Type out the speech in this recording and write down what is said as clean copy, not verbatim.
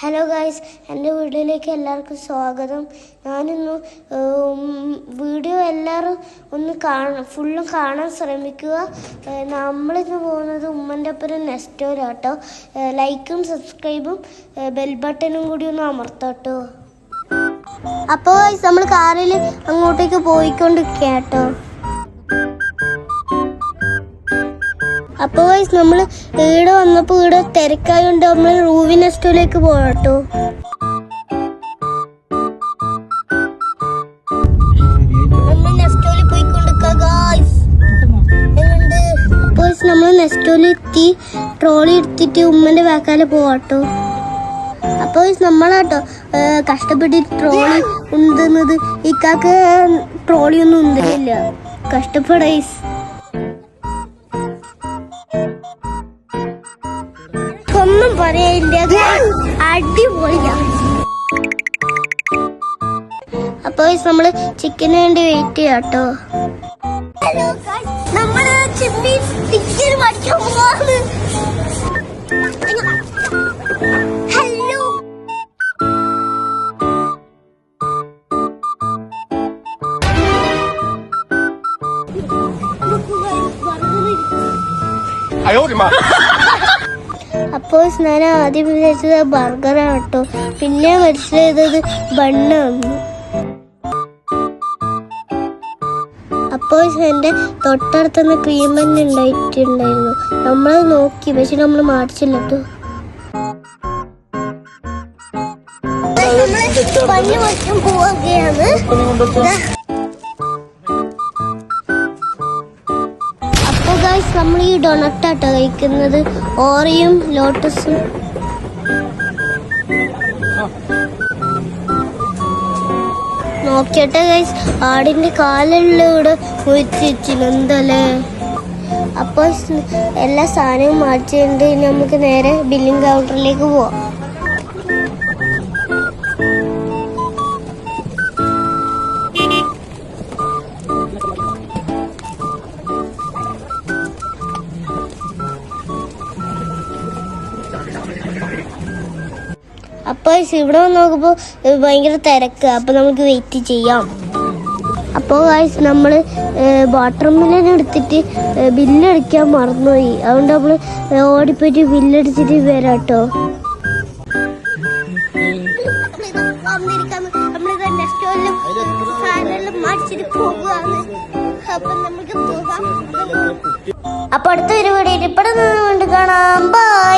Hello guys, എൻ്റെ വീഡിയോയിലേക്ക് എല്ലാവർക്കും സ്വാഗതം. ഞാനിന്ന് വീഡിയോ എല്ലാവരും ഒന്ന് ഫുള്ളും കാണാൻ ശ്രമിക്കുക. നമ്മളിന്ന് പോകുന്നത് ഉമ്മൻ്റെ ഒപ്പം നെസ്റ്റോലാട്ടോ. ലൈക്കും സബ്സ്ക്രൈബും ബെൽ ബട്ടണും കൂടി ഒന്ന് അമർത്താട്ടോ. അപ്പോൾ ഗായ്സ്, നമ്മൾ കാറിൽ അങ്ങോട്ടേക്ക് പോയിക്കൊണ്ടിരിക്കുക കേട്ടോ. അപ്പോൾ ഗൈസ്, നമ്മൾ ഇവിടെ വന്നപ്പോൾ ഇവിടെ തിരക്കായോണ്ട് നമ്മൾ റൂവി നെസ്റ്റോയിലേക്ക് പോകട്ടോ. നമ്മൾ നെസ്റ്റോയിൽ പോയിക്കൊണ്ടിരിക്കുക ഗൈസ്. അപ്പോൾ നമ്മൾ നെസ്റ്റോയിൽ എത്തി ട്രോളി എടുത്തിട്ട് ഉമ്മന്റെ ബാക്കാലെ പോവാട്ടോ. അപ്പോൾ നമ്മളാട്ടോ കഷ്ടപ്പെട്ടിട്ട് ട്രോളി ഉന്തുന്നത്. ഇക്കാക്ക് ട്രോളി ഒന്നും ഉന്തില്ല, കഷ്ടപ്പെടൈസ്. ഒന്നും പറയില്ല, അടിപൊളിയാണ്. അപ്പൊ നമ്മള് ചിക്കന് വേണ്ടി വെയിറ്റ് ചെയ്യാട്ടോ. നമ്മള് ചിക്കൻ പഠിക്കാൻ പോവാണ്. ഹലോ, അപ്പോൾ ഞാൻ ആദ്യം വിചാരിച്ചത് ബർഗറാണ് കേട്ടോ. പിന്നെ മനസ്സിലായത് ബണ്ണാണ്. അപ്പോൾ എൻ്റെ തൊട്ടടുത്തുനിന്ന് ക്രീം തന്നെ ഉണ്ടായിട്ടുണ്ടായിരുന്നു. നമ്മൾ നോക്കി, പക്ഷെ നമ്മൾ മാടിച്ചില്ല കേട്ടോ. പഞ്ഞു വയ്ക്കാൻ പോവുകയാണ്. നമ്മൾ ഈ ഡൊണട്ടാട്ടോ കഴിക്കുന്നത്, ഓറിയും ലോട്ടസും. നോക്കിയട്ടെ ഗൈസ്, ആടിന്റെ കാലെല്ലാം ഇവിടെ കുഴിച്ചിരിച്ചില്ല എന്തല്ലേ. അപ്പോൾ എല്ലാ സാധനവും മാറ്റിയിട്ട് നമുക്ക് നേരെ ബില്ലിംഗ് കൗണ്ടറിലേക്ക് പോവാം. അപ്പോൾ ഇവിടെ നോക്കുമ്പോൾ ഭയങ്കര തിരക്ക്. അപ്പോൾ നമുക്ക് വെയിറ്റ് ചെയ്യാം. അപ്പോൾ ഗായ്സ്, നമ്മൾ വാട്ടർമെലൻ എടുത്തിട്ട് ബില്ലടിക്കാൻ മറന്നുപോയി. അതുകൊണ്ട് നമ്മൾ ഓടിപ്പോയിട്ട് ബില്ലടിച്ചിട്ട് വരാം കേട്ടോ. അപ്പോൾ അടുത്ത ഒരു വീഡിയോ ഇപ്പോഴും കാണാം. ബൈ.